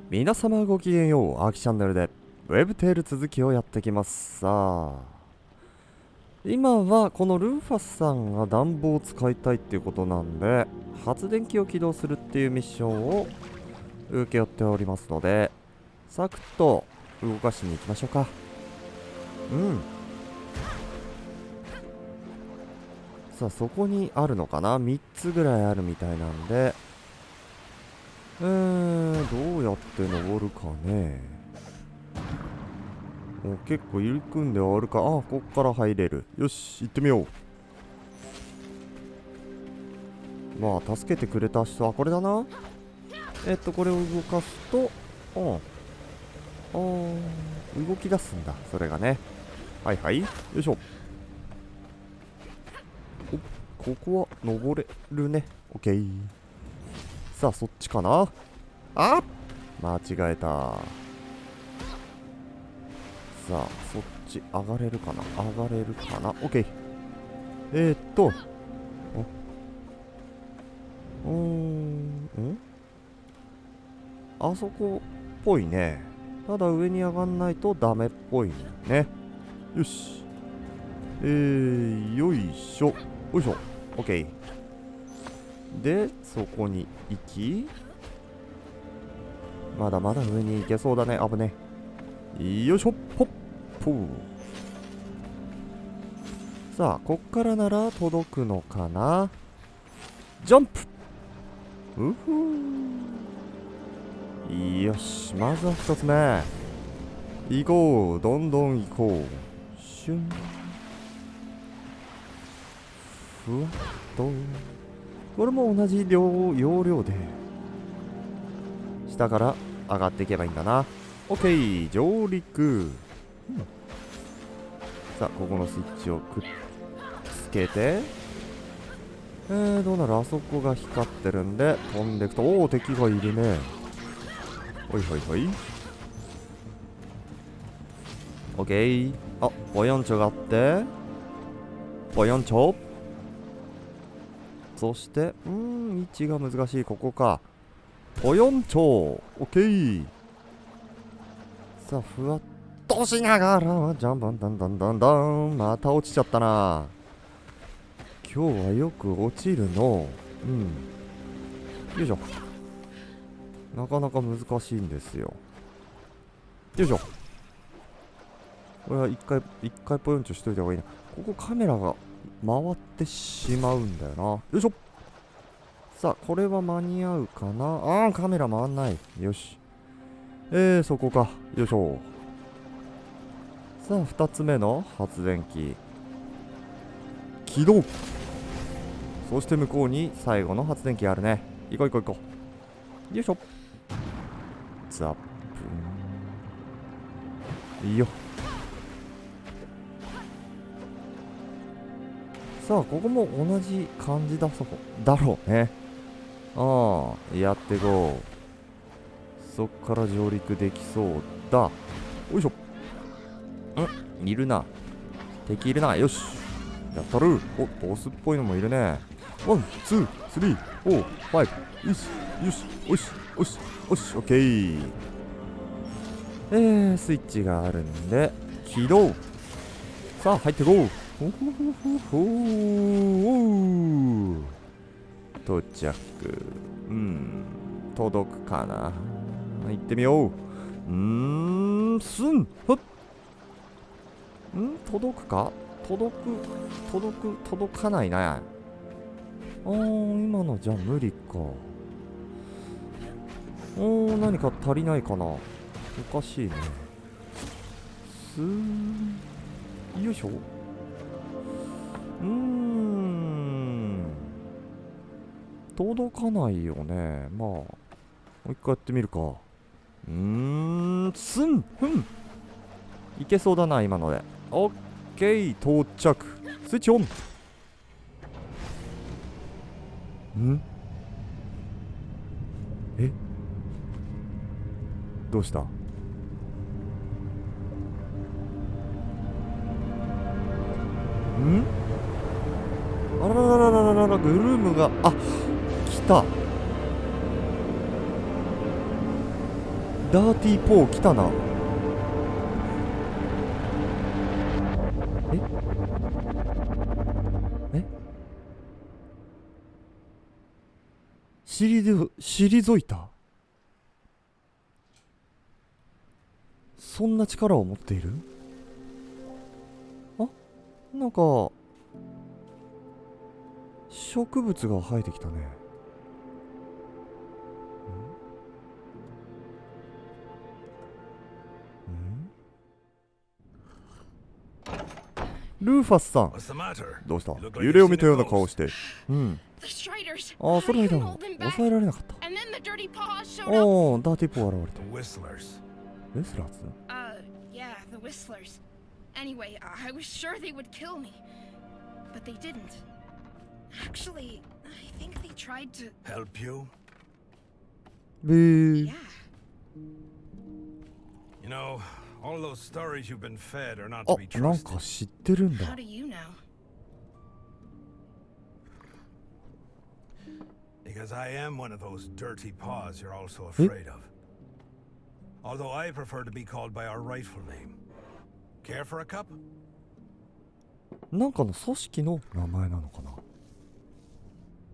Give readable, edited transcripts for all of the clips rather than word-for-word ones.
皆様ごきげんよう。アキチャンネルでウェブテール続きをやってきます。さあ、今はこのルーファスさんが暖房を使いたいっていうことなんで、発電機を起動するっていうミッションを受け負っておりますので、サクッと動かしに行きましょうか。さあ、そこにあるのかな、3つぐらいあるみたいなんで、どうやって登るかね。結構入り組んであるか。こっから入れる。よし、行ってみよう。まあ、助けてくれた人はこれだな。これを動かすと、動き出すんだ、それがね。はいはい、よいしょ。ここは登れるね。オッケー。さあ、そっちかな。間違えた。さあ、そっち上がれるかな。上がれるかな。オッケー。あそこっぽいね。ただ上に上がんないとダメっぽいね。よし。よいしょ。よいしょ。オッケー。で、そこに行き、まだまだ上に行けそうだね。危ね。よいしょ。ポッポー。さあ、こっからなら届くのかな。ジャンプ。よし、まずは一つ目。行こう。どんどん行こう。シュン。ふわっと。これも同じ要領で下から上がっていけばいいんだな。オッケー、上陸。さあ、ここのスイッチをくっつけて、どうなる。あそこが光ってるんで飛んでいくと、敵がいるね。ほいほいほい。オッケー。ポヨンチョがあって、ポヨンチョ。そして、位置が難しい。ここか。ポヨンチョ。オッケー。さあ、ふわっとしながら、ジャンバンダンダンダンダン。また落ちちゃったな。今日はよく落ちるの。よいしょ。なかなか難しいんですよ。よいしょ。これは一回ポヨンチョしといた方がいいな。ここカメラが回ってしまうんだよな。よいしょ。さあ、これは間に合うかな。カメラ回んない。よし。そこか。よいしょ。さあ、2つ目の発電機起動。そして向こうに最後の発電機あるね。行こう行こう行こう。よいしょ。ザップ。いいよ。さあ、ここも同じ感じだろうね。やっていこう。そっから上陸できそうだ。よいしょ。いるな。敵いるな。よし。やったる。ボスっぽいのもいるね。1、2、3、4、5。よし。よし。よし。よし。よし。オッケー。スイッチがあるんで、起動。さあ、入っていこう。到着。届くかな。行ってみよう。届くか。届かないな。今のじゃ無理か。何か足りないかな。おかしいね。よいしょ。届かないよね。まあ、もう一回やってみるか。いけそうだな、今ので。オッケー、到着。スイッチオン。どうした。あらららららら、グルームが、来た。ダーティーポー来たな。え退いた。そんな力を持っている？あ、なんか植物が生えてきたね。ルーファスさん、どうした？揺れを見たような顔をして。うん。ああ、それ見たの。抑えられなかった。おお、ダーティーポー現れて。ウェスラーズ？Yeah, the Whistlers. Anyway, I was sure they would kill me, but they didn't. Actually, I think they tried to help you. Yeah. You know, all those stories you've been fed are not to be trusted. なんか知ってるんだ。How do you know? Because I am one of those dirty paws you're all so afraid of. Although I prefer to be called by our rightful name. Care for a cup? なんかの組織の名前なのかな。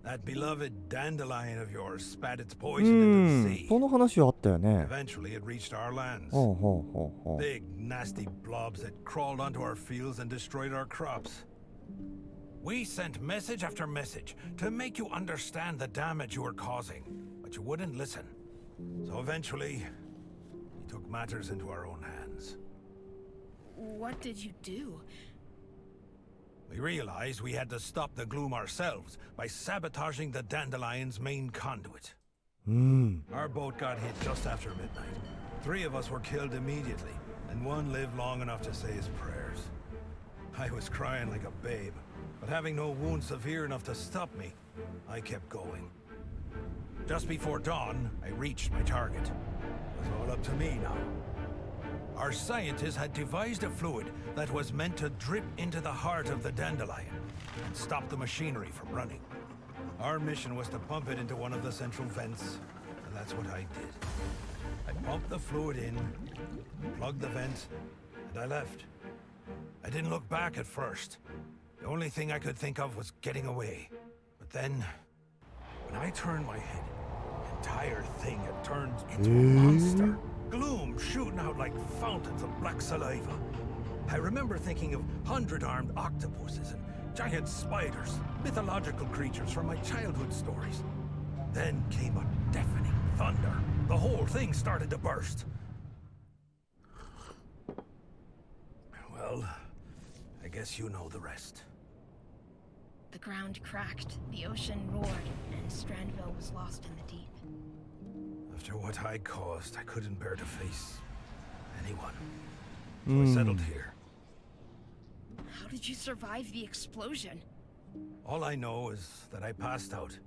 That beloved dandelion of yours spat its poison into the sea. この話はあったよね。Eventually it reached our lands. Big nasty blobs that crawled onto our fields and destroyed our crops. We sent message after message to make you understand the damage you were causing, but you wouldn't listen. So eventually took matters into our own hands. What did you do? We realized we had to stop the gloom ourselves by sabotaging the dandelion's main conduit. Our boat got hit just after midnight. 3 of us were killed immediately, and 1 lived long enough to say his prayers. I was crying like a babe, but having no wound severe enough to stop me, I kept going. Just before dawn, I reached my target. It was all up to me now. Our scientists had devised a fluid that was meant to drip into the heart of the dandelion and stop the machinery from running. Our mission was to pump it into one of the central vents, and that's what I did. I pumped the fluid in, plugged the vent, and I left. I didn't look back at first. The only thing I could think of was getting away. But then, when I turned my head, the entire thing had turned into a monster. Gloom shooting out like fountains of black saliva. I remember thinking of 100-armed octopuses and giant spiders, mythological creatures from my childhood stories. Then came a deafening thunder. The whole thing started to burst. Well, I guess you know the rest. The ground cracked, the ocean roared, and Strandville was lost in the deep. After what I caused, I couldn't bear to face anyone. So I settled here. How did you survive the explosion? All I know is that I passed out.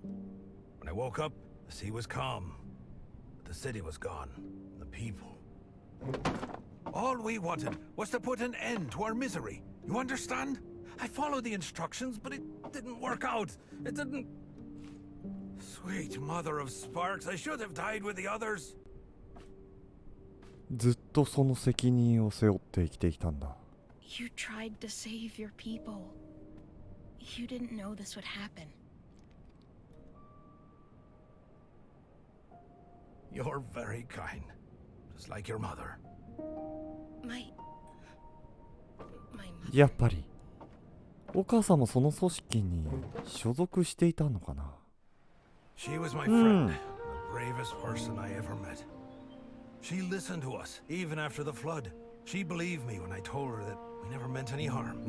When I woke up, the sea was calm. But the city was gone. And the people. All we wanted was to put an end to our misery. You understand? I followed the instructions, but it didn't work out. It didn't... Sweet mother of sparks, I should have died with the others. ずっとその責任を背負って生きてきたんだ。You tried to save your people. You didn't know this would happen. You're very kind, just like your mother. My mother. やっぱりお母さんもその組織に所属していたのかな。She was my friend, the bravest person I ever met. She listened to us, even after the flood. She believed me when I told her that we never meant any harm.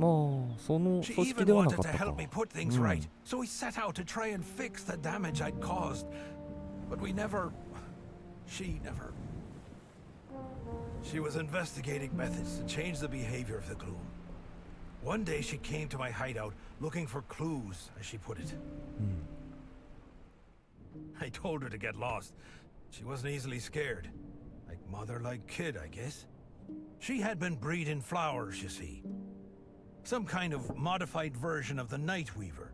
She even wanted to help me put things right, so we set out to try and fix the damage I'd caused. But we never... She never... She was investigating methods to change the behavior of the gloom. One day she came to my hideout looking for clues, as she put it. I told her to get lost. She wasn't easily scared. Like mother, like kid, I guess. She had been breeding flowers, you see. Some kind of modified version of the night weaver.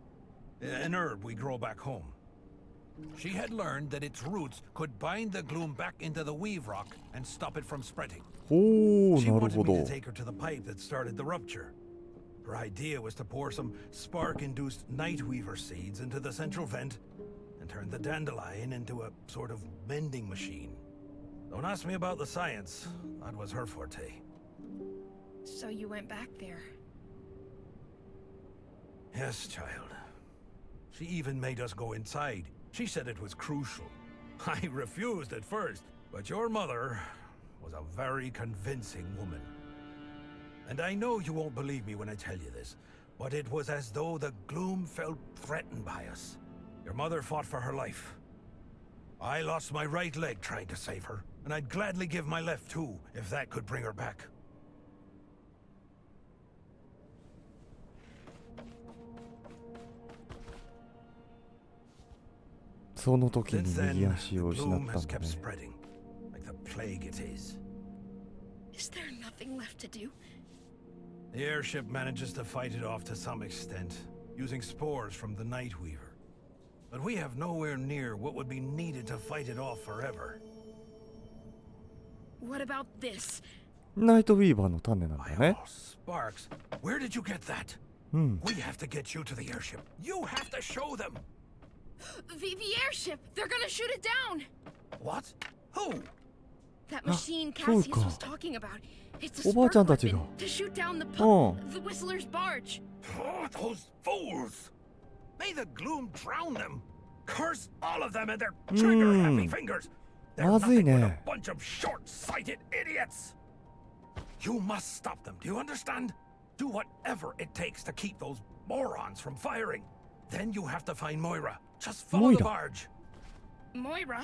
An herb we grow back home. She had learned that its roots could bind the gloom back into the weave rock and stop it from spreading. おお、 She なる wanted ほ me ど。 to take her to the pipe that started the rupture. Her idea was to pour some spark-induced nightweaver seeds into the central vent and turn the dandelion into a sort of mending machine. Don't ask me about the science. That was her forte. So you went back there. Yes, child. She even made us go inside. She said it was crucial. I refused at first, but your mother was a very convincing woman. And I know you won't believe me when I tell you this, but it was as though the gloom felt threatened by us. Your mother fought for her life. I lost my right leg trying to save her, and I'd gladly give my left too, if that could bring her back. その時に右足を失ったんだね。Is there nothing left to do? The airship manages to fight it off to some extent, using spores from the Nightweaver. But we have nowhere near what would be needed to fight it off forever. What about this? ナイトウィーバーの種なんだね。Sparks, where did you get that? うん。 We have to get you to the airship. You have to show them. The airship! They're gonna shoot it down! What? Who? That machineそう Cassius か。 was talking about. It's a おばあちゃん spark たちが。 weapon to shoot down the うん。 the Whistler's barge. Oh, those fools! May the gloom drown them. Curse all of them and their trigger-happy fingers. They're まずい nothing but ね。 a bunch of short-sighted idiots. You must stop them. Do you understand? Do whatever it takes to keep those morons from firing. Then you have to find Moira. Just follow the barge. Moira?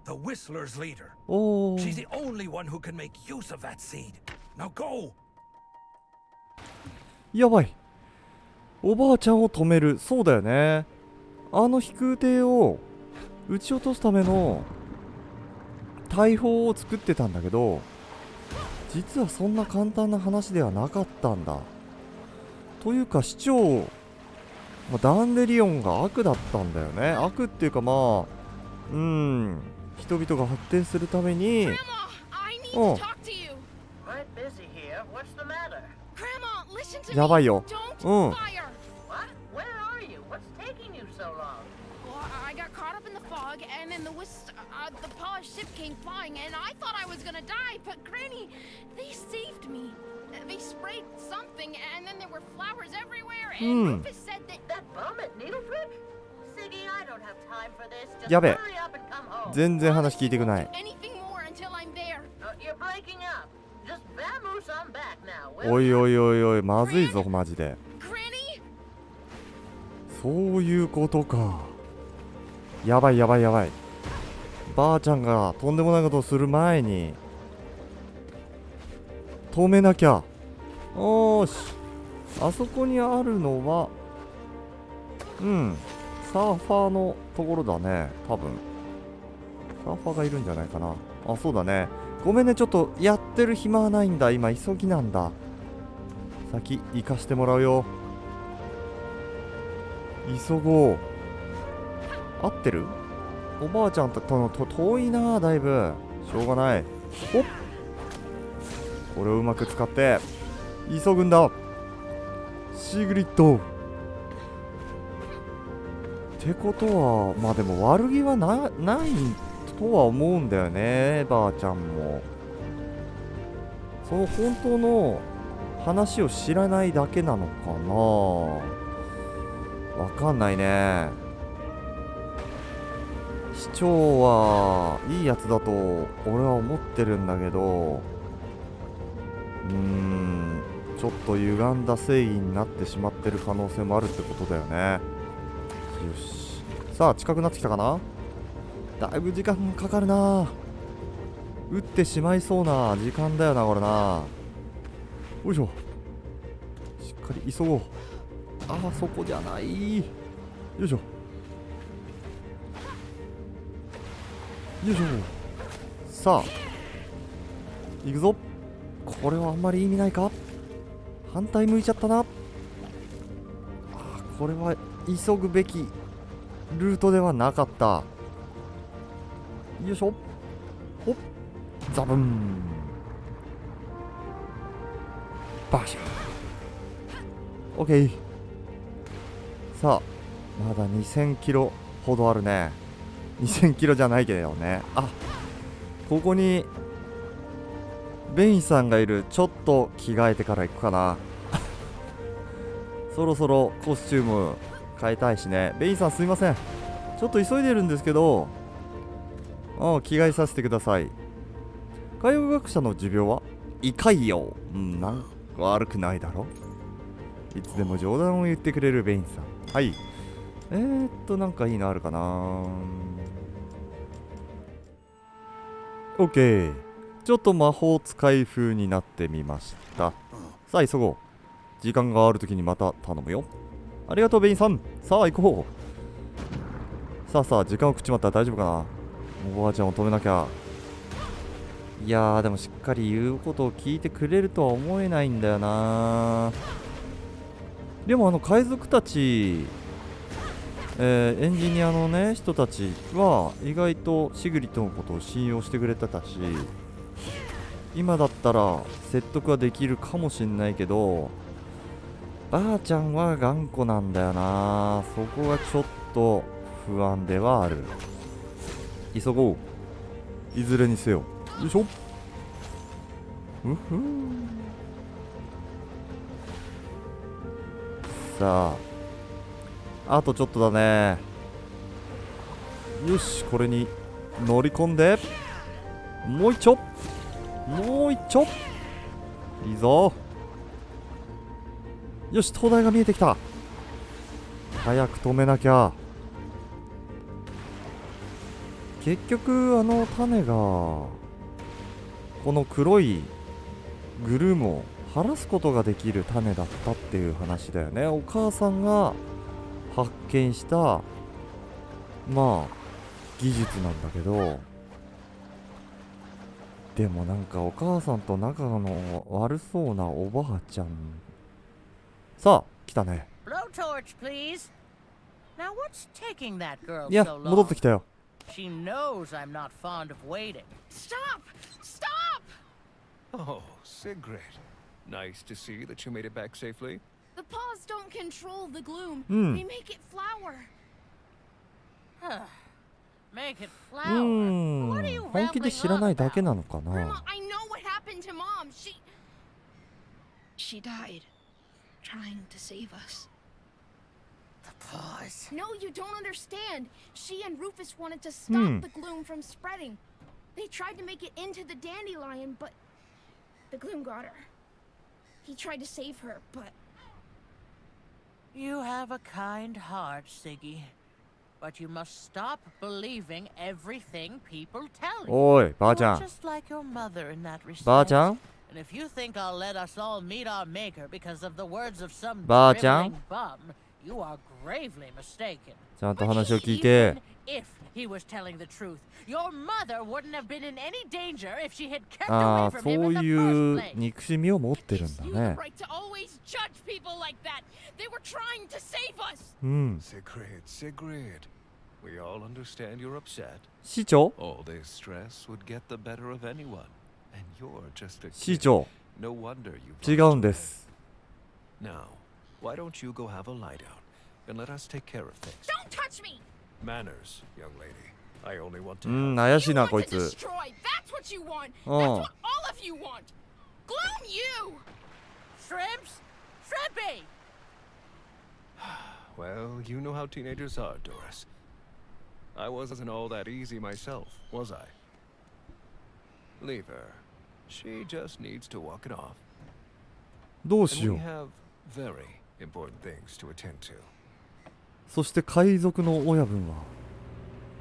The Whistler's leader. おお。 She's the only one who can make use of that seed. Now go. やばい。おばあちゃんを止める。そうだよね。あの飛空艇を撃ち落とすための大砲を作ってたんだけど、実はそんな簡単な話ではなかったんだ。というか市長、ダンデリオンが悪だったんだよね。悪っていうか人々が発展するために Grandma, I need to talk to you. Quite busy here. What's the matter? Grandma, listen to やばいよ。 Don't fire. What? Where are you? What's taking you so long? Well, I got caught up in the fog, and then the polished ship came flying, and I thought I was gonna die, but Granny, they saved me. They sprayed something, and then there were flowers everywhere, and Rufus said that... That bum at Needleflick? Siggy, I don't have time for this. Just やべえ。 hurry up and come home. 全然話聞いてくない。 Anything more until I'm there. You're breaking up. Just vamoose on back now. おいおいおいおい、まずいぞマジで。 Granny? そういうことか。やばいやばいやばい。ばあちゃんがとんでもないことをする前に止めなきゃ。おーし。あそこにあるのはサーファーのところだね。多分サーファーがいるんじゃないかな。あ、そうだね。ごめんね、ちょっとやってる暇はないんだ。今急ぎなんだ。先行かしてもらうよ。急ごう。合ってる？おばあちゃんとの遠いな、だいぶ。しょうがない。おっ、これをうまく使って急ぐんだ。シグリッドってことは、でも悪気はないとは思うんだよね、ばあちゃんも。その本当の話を知らないだけなのかな。わかんないね。市長はいいやつだと俺は思ってるんだけど、ちょっと歪んだ正義になってしまってる可能性もあるってことだよね。よし、さあ近くなってきたかな。だいぶ時間かかるな。撃ってしまいそうな時間だよなこれな。よいしょ、しっかり急ごう。ああ、そこじゃない。よいしょよいしょ。さあ行くぞ。これはあんまり意味ないか。反対向いちゃったな。これは急ぐべきルートではなかった。よいしょ。ほっ、ザブン、バシャ。オッケー。さあまだ2000キロほどあるね。2000キロじゃないけどね。あ、ここにベインさんがいる。ちょっと着替えてから行くかな。そろそろコスチューム変えたいしね。ベインさんすいません、ちょっと急いでるんですけど、着替えさせてください。海洋学者の持病は胃潰瘍。なんか悪くないだろ。いつでも冗談を言ってくれるベインさん。はい。なんかいいのあるかな。オッケー。ちょっと魔法使い風になってみました。さあ急ごう。時間があるときにまた頼むよ。ありがとうベインさん。さあ行こう。さあさあ、時間を食っちまったら大丈夫かな。おばあちゃんを止めなきゃ。いやー、でもしっかり言うことを聞いてくれるとは思えないんだよな。でも海賊たち、エンジニアのね人たちは意外とシグリッドのことを信用してくれてたし、今だったら説得はできるかもしんないけど、ばあちゃんは頑固なんだよな。そこがちょっと不安ではある。急ごう。いずれにせよ。よいしょ。さああとちょっとだね。よし、これに乗り込んで、もう一丁、もう一丁。いいぞ。よし、灯台が見えてきた。早く止めなきゃ。結局種がこの黒いグルームを晴らすことができる種だったっていう話だよね。お母さんが発見した技術なんだけど、でもなんかお母さんと仲の悪そうなおばあちゃん。さあ来たね。いや、戻ってきたよ。She knows I'm not fond of waiting. Stop! Stop! Oh, Sigrid. Nice to see that you made it back safely. The paws don't control the gloom. Hmm. They make it flower. Make it flower. What are you 本気で知らないだけなのか Grandma, な。 I know what happened to Mom. She died trying to save us. The paws. No, you don't understand. She and Rufus wanted to stop the gloom from spreading. They tried to make it into the dandelion, but the gloom got her. He tried to save her, but... You have a kind heart, Siggy. But you must stop believing everything people tell you. おい、ばあちゃ You're ん。 just like your mother in that respect. ばあちゃん And if you think I'll let us all meet our maker because of the words of some ばあちゃん dribbling bum, you are gravely mistaken. ちゃんと話を聞いて。 Even if he was telling the truth, your mother wouldn't have been in any danger if she had kept あ away あ、 from そ him う in the い first う place. 憎しみを持ってるん Gives だ you ね the。right to always judge people like that. They were trying to save us. うん。 Sigrid, Sigrid. We all understand you're upset. 市長 All this stress would get the better of anyone. And you're just a 市 kid. 長 No wonder you 違 lost うんで your す。 Now, why don't you go have a lie down and let us take care of things? Don't touch me. Manners, young lady. I only want う to ん、 help. 怪しい You な want こい to つ。 destroy. That's what you want. That's うん。 what all of you want. Gloom you. Shrimps? Shrimpy! Well, you know how teenagers are, Doris. I wasn't all that easy myself, was I? Leave her. She just needs to walk it off. どう And しよ we う。 have very important things to attend to. そして海賊の親分は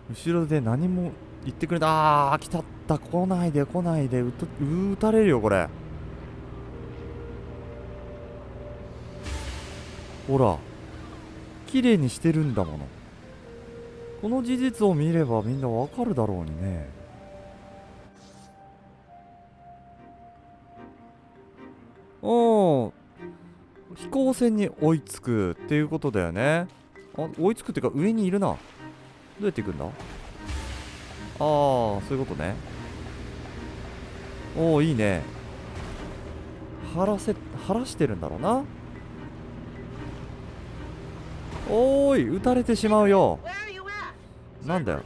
後ろで何も言ってくれた。来たった。来ないで来ないで。撃たれるよこれ。ほら綺麗にしてるんだもの。この事実を見ればみんなわかるだろうにね。飛行船に追いつくっていうことだよね。あ、追いつくっていうか上にいるな。うやって行くんだ？ああ、そういうことね。おお、いいね。晴らしてるんだろうな。おーい、撃たれてしまうよ。 Where are you at? なんだよ。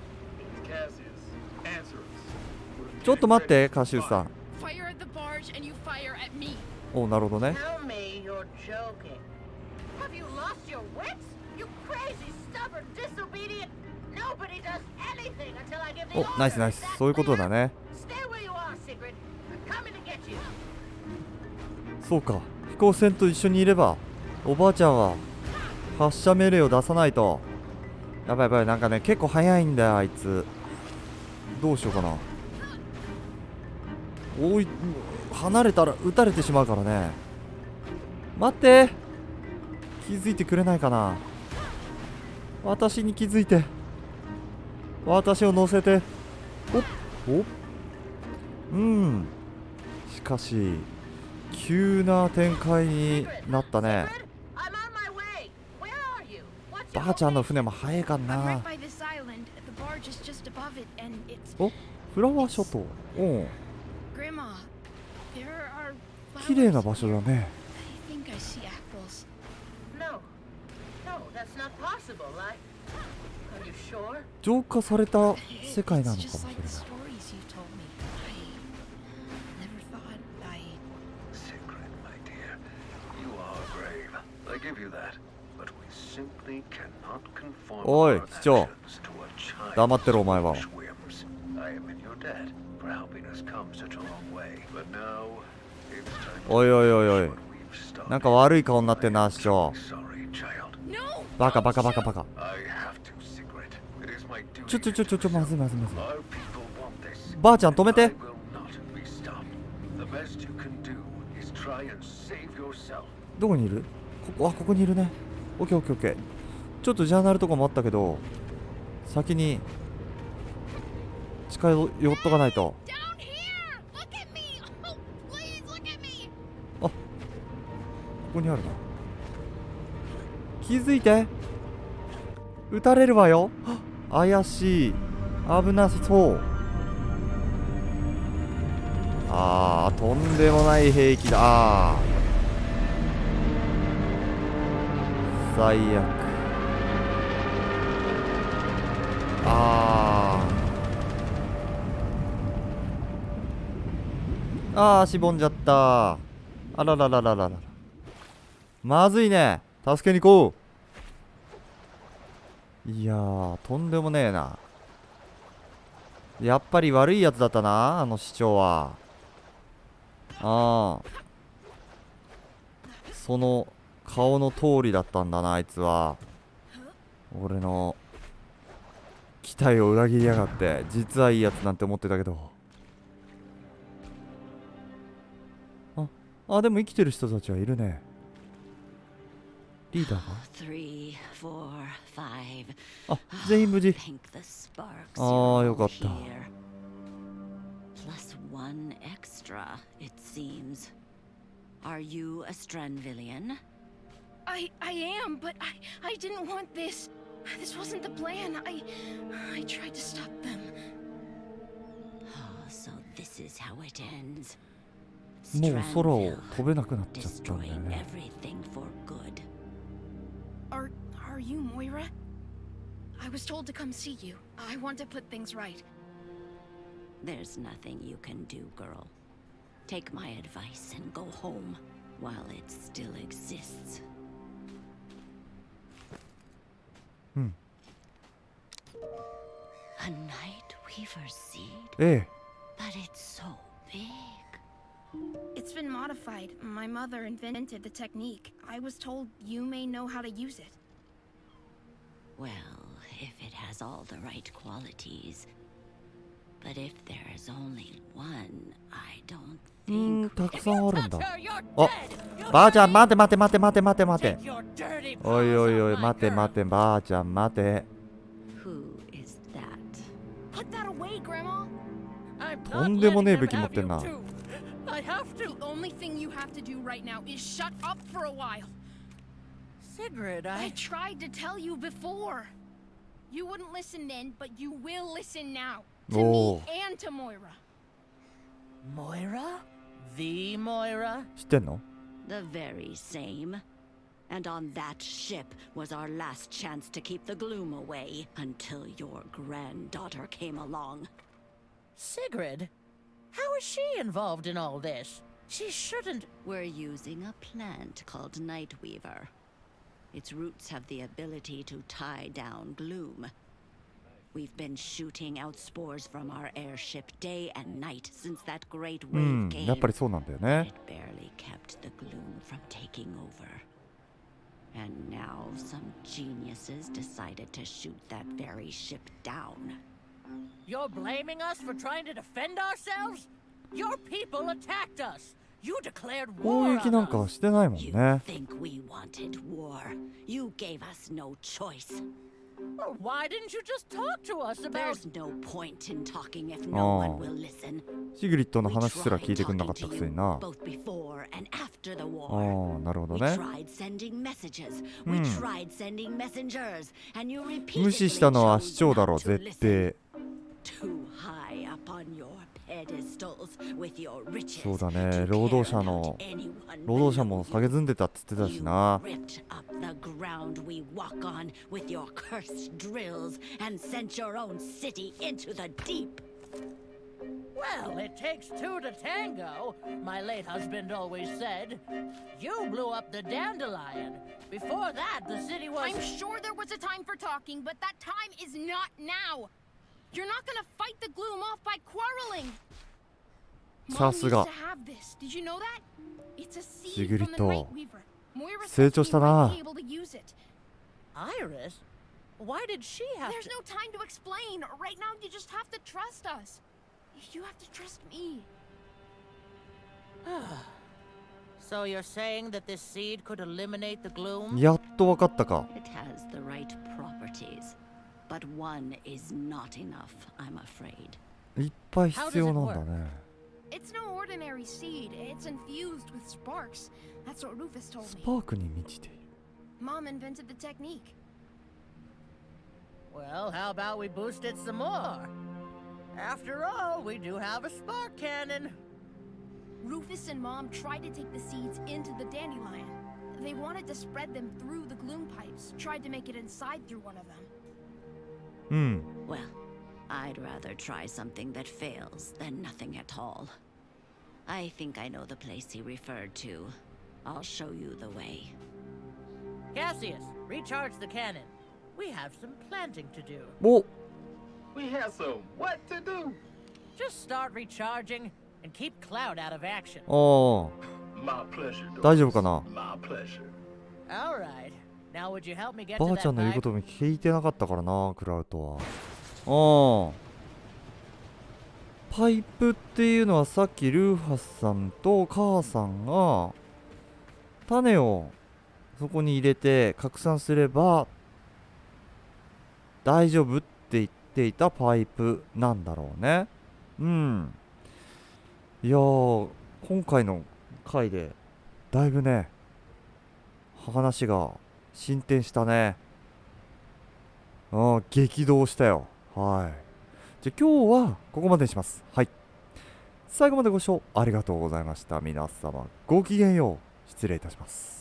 ちょっと待って、カシュさん。 Fire at the barge and you fire at me. おお、なるほどね。 Tell me you're joking. Have you lost your wits? You crazy, stubborn, disobedient. Nobody does anything until I give the お、ナイス order. ナイス。そういうことだね。 Stay where you are, Sigrid. I'm coming to get you. そうか、飛行船と一緒にいればおばあちゃんは発射命令を出さないと。やばいやばい、なんかね結構早いんだよあいつ。どうしようかな。おい、離れたら撃たれてしまうからね。待って、気づいてくれないかな。私に気づいて、私を乗せて。おうん、しかし急な展開になったね。 Sigrid, I'm on my way. Where are you? What's your ばあちゃんの船も早いか I'm な。 right by this island. The barge is just above it, and it's お、フラワー諸島。おう、 Grandma. There are 綺麗な flowers 場所 here. だね。 I think I see apples. No. No, that's not possible. Are you sure? 浄化された世界なのかも It's し just れ like ない。 the stories you told me. I never thought I. Sigrid, my dear, you are brave. I give you that. But we simply cannot conform Oi, our 市長。 actions to a child's 黙ってろお前は。 foolish whims. I am in your debt for helping us come such a long way. But now it's time to おいおいおいおい、 finish what we've started. なんか悪い顔になってんな市長。 Sorry, child. No! バカバカバカバカ。 I have to, Sigrid. It is my duty ちょ、まずいまずいまずい。 Our people want this. ばあちゃん止め I て。 will not be stopped. The best you can do is try and save yourself. どこにいる？ここにいるね。オッケーオッケーオッケー。ちょっとジャーナルとかもあったけど、先に近寄っとかないと。 Down here! Look at me! Oh, please look at me! ここにあるな。気づいて。撃たれるわよ。怪しい。危なそう。とんでもない兵器だ。最悪。しぼんじゃった。あらららららら。まずいね。助けに行こう。いやー、とんでもねえな。やっぱり悪いやつだったな、あの市長は。その顔の通りだったんだな、あいつは。俺の期待を裏切りやがって。実はいいやつなんて思ってたけど。でも生きてる人たちはいるね。リーダーが3, 4, 5. 全員無事。 Think the sparks よかった。 here. Plus one extra, it seems. Are you a Stranvillian? I am, but I didn't want this. This wasn't the plan. I tried to stop them. Oh, so this is how it ends. もう空を Stranville, 飛べなくなっちゃったんだよ destroying ね。 everything for good. Are you Moira? I was told to come see you. I want to put things right. There's nothing you can do, girl. Take my advice and go home while it still exists. A night weaver seed? ええ。 But it's so big. It's been modified. My mother invented the technique. I was told you may know how to use it. Well, if it has all the right qualities. But if there is only one, I don't think. たくさんあるんだ。 You're ばあちゃん待て待て待て待て待て待て。 Your dirty おいおいおい、 paws off my 待て girl. 待て、ばあちゃん待て。 Who is that? Put that away, Grandma. I'm とんでもねえ武器持ってんな。 I have The only thing you have to do right now is shut up for a while. Sigrid, I tried to tell you before. You wouldn't listen then, but you will listen now. To Oh. me and to Moira. Moira? The Moira? 知ってんの？ The very same. And on that ship was our last chance to keep the gloom away until your granddaughter came along. Sigrid? How is she involved in all this? She shouldn't. We're using a plant called Nightweaver. Its roots have the ability to tie down gloom. We've been shooting out spores from our airship day and night since that great う wave ん、 came. やっぱりそうなんだよね。 It barely kept the gloom from taking over. And now some geniuses decided to shoot that very ship down. You're blaming us for trying to defend ourselves? Your people attacked us. You declared 攻 war 撃 on なんか us. してないもん You ね。 think we wanted war? You gave us no choice. Well, why didn't you just talk to us about... There's no point in talking if no one Oh. will listen. シグリッドの We 話すら tried 聞いてくんなか talking った to く you せにな。 both before and after the あ war. あ、なるほど We ね。 tried sending messages. We tried sending messengers. And you 無視した repeatedly のは chose 市長だろ、 not to 絶 listen. 対。 Too high up on your pedestals with your riches. そうだね、 to 労働 care 者の about anyone 労働者も but 下げずんでたって言ってた you. しな。 You ripped up the ground we walk on with your cursed drills and sent your own city into the deep. Well, it takes two to tango, my late husband always said. You blew up the dandelion. Before that, the city was... I'm sure there was a time for talking, but that time is not now. You're not gonna fight the gloom off by quarreling. Mom さ used すが to have this. Did you know that? It's a シ seed グリ from ッ the ド Nightweaver. Moira 成 says 長 we した might な。 be able to use it. Iris? Why did she have There's to... no time to explain. Right now, you just have to trust us. You have to trust me. So you're saying that this seed could eliminate the gloom? やっとわかったか。 It has the right properties. But one is not enough, I'm afraid. いっぱい必要なんだね。 It's no ordinary seed. It's infused with sparks. That's what Rufus told ス me. パークに満ちている。 Mom invented the technique. Well, how about we boost it some more? After all, we do have a spark cannon. Rufus and Mom tried to take the seeds into the dandelion. They wanted to spread them through the gloom pipes, tried to make it inside through one of them. うん。 Well, I'd rather try something that fails than nothing at all. I think I know the place he referred to. I'll show you the way. Cassius, recharge the cannon. We have some planting to do. お、 We have some what to do? Just start recharging and keep Cloud out of action. あ My pleasure. あ、大丈夫かな。 My pleasure. All right. Now would you help me get ば to あちゃ that んの言うこ bag? とも聞いてなかったからな、クラウトは。パイプっていうのはさっきルーファスさんと母さんが種をそこに入れて拡散すれば大丈夫って言っていたパイプなんだろうね。うん。いやー、今回の回でだいぶね、話が進展したね。激動したよ。はい。じゃあ今日はここまでにします。はい。最後までご視聴ありがとうございました。皆様ごきげんよう。失礼いたします。